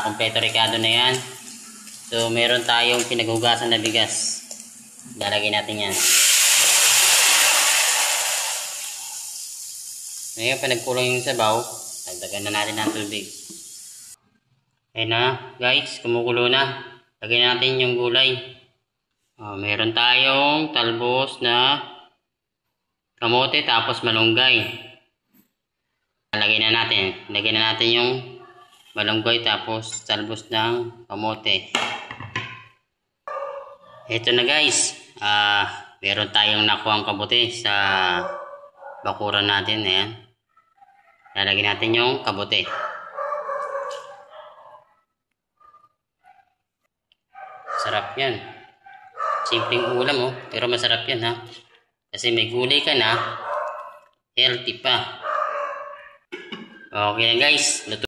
Kompleto rekado na yan. So meron tayong pinaghugasan na bigas. Lalagay natin yan. Ngayon pa nagkulang yung sabaw, dagdagan na natin ng tubig. Ayun na guys, kumukulo na. Lagyan natin yung gulay. Meron tayong talbos na kamote tapos malunggay. Lagyan na natin yung malunggay tapos talbos ng kamote. Ito na guys, meron tayong nakuhang kamote sa bakuran natin. Ayan. Lalagyan natin yung kamote. Sarap yan. Simpleng ulam pero masarap yan ha. Kasi may gulay ka na, healthy pa. Okay na guys.